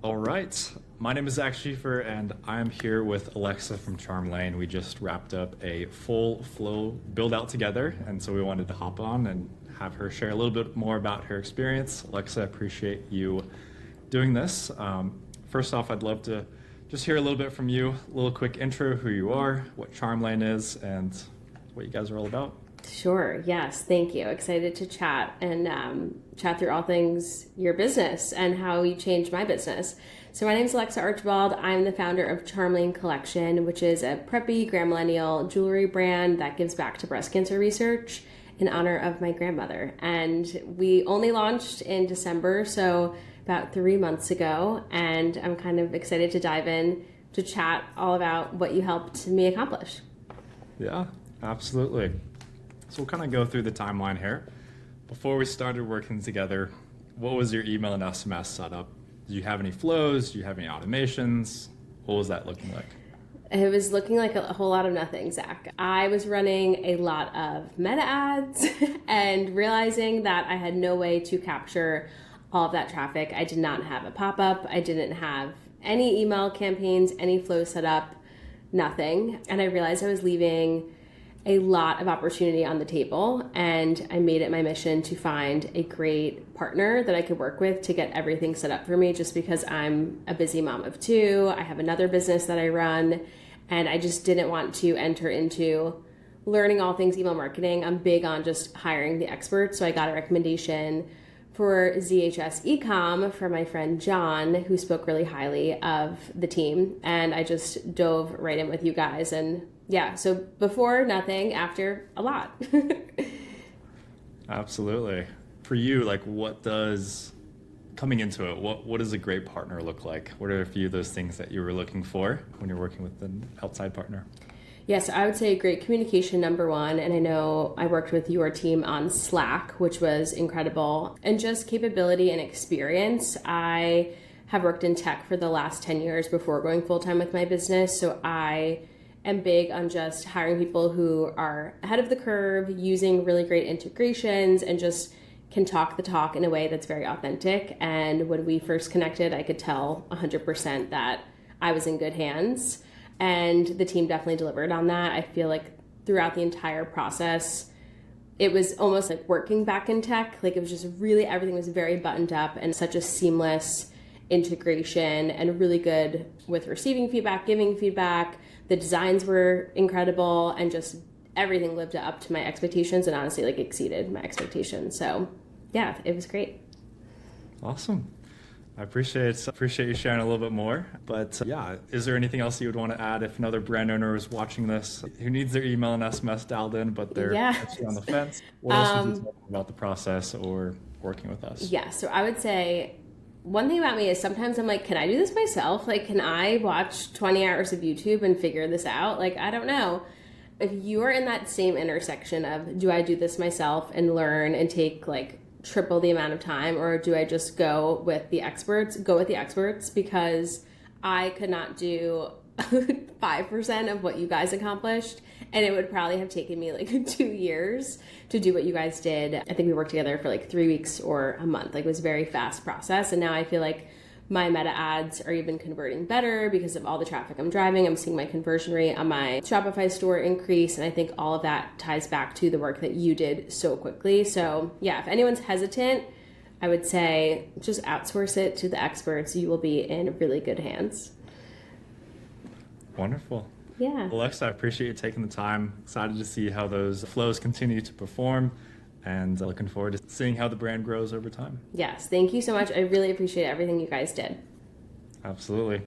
All right. My name is Zach Schieffer, and I'm here with Alexa from Charm Lane. We just wrapped up a full flow build out together, and so we wanted to hop on and have her share a little bit more about her experience. Alexa, I appreciate you doing this. First off, I'd love to just hear a little bit from you, a little quick intro, who you are, what Charm Lane is, and what you guys are all about. Sure. Yes. Thank you. Excited to chat and chat through all things your business and how you changed my business. So my name is Alexa Archibald. I'm the founder of Charm Lane Collection, which is a preppy grand millennial jewelry brand that gives back to breast cancer research in honor of my grandmother. And we only launched in December, so about 3 months ago. And I'm kind of excited to dive in to chat all about what you helped me accomplish. Yeah, absolutely. So we'll kind of go through the timeline here. Before we started working together, what was your email and SMS setup? Did you have any flows? Do you have any automations? What was that looking like? It was looking like a whole lot of nothing, Zach. I was running a lot of meta ads and realizing that I had no way to capture all of that traffic. I did not have a pop-up. I didn't have any email campaigns, any flow set up, nothing. And I realized I was leaving a lot of opportunity on the table, and I made it my mission to find a great partner that I could work with to get everything set up for me, just because I'm a busy mom of two. I have another business that I run, and I just didn't want to enter into learning all things email marketing. I'm big on just hiring the experts. So I got a recommendation for ZHS Ecom from my friend John, who spoke really highly of the team, and I just dove right in with you guys. And yeah, so before nothing, after a lot. Absolutely. For you, like, what does coming into it, what does a great partner look like? What are a few of those things that you were looking for when you're working with an outside partner? Yes, I would say great communication, number one. And I know I worked with your team on Slack, which was incredible. And just capability and experience. I have worked in tech for the last 10 years before going full-time with my business. So I am big on just hiring people who are ahead of the curve, using really great integrations, and just can talk the talk in a way that's very authentic. And when we first connected, I could tell 100% that I was in good hands. And the team definitely delivered on that. I feel like throughout the entire process, it was almost like working back in tech. Like, it was just really, everything was very buttoned up and such a seamless integration, and really good with receiving feedback, giving feedback. The designs were incredible, and just everything lived up to my expectations, and honestly, like, exceeded my expectations. So yeah, it was great. Awesome. I appreciate you sharing a little bit more. But yeah, is there anything else you would want to add if another brand owner is watching this who needs their email and SMS dialed in, but they're actually on the fence? What else would you tell them about the process or working with us? Yeah, so I would say one thing about me is sometimes I'm like, can I do this myself? Like, can I watch 20 hours of YouTube and figure this out? Like, I don't know. If you are in that same intersection of, do I do this myself and learn and take like triple the amount of time, or do I just go with the experts? Go with the experts, because I could not do 5% of what you guys accomplished, and it would probably have taken me like 2 years to do what you guys did. I think we worked together for like 3 weeks or a month. Like, it was a very fast process, and now I feel like my meta ads are even converting better because of all the traffic I'm driving. I'm seeing my conversion rate on my Shopify store increase, and I think all of that ties back to the work that you did so quickly. So yeah, if anyone's hesitant, I would say just outsource it to the experts. You will be in really good hands. Wonderful. Yeah. Alexa, I appreciate you taking the time. Excited to see how those flows continue to perform, and looking forward to seeing how the brand grows over time. Yes. Thank you so much. I really appreciate everything you guys did. Absolutely.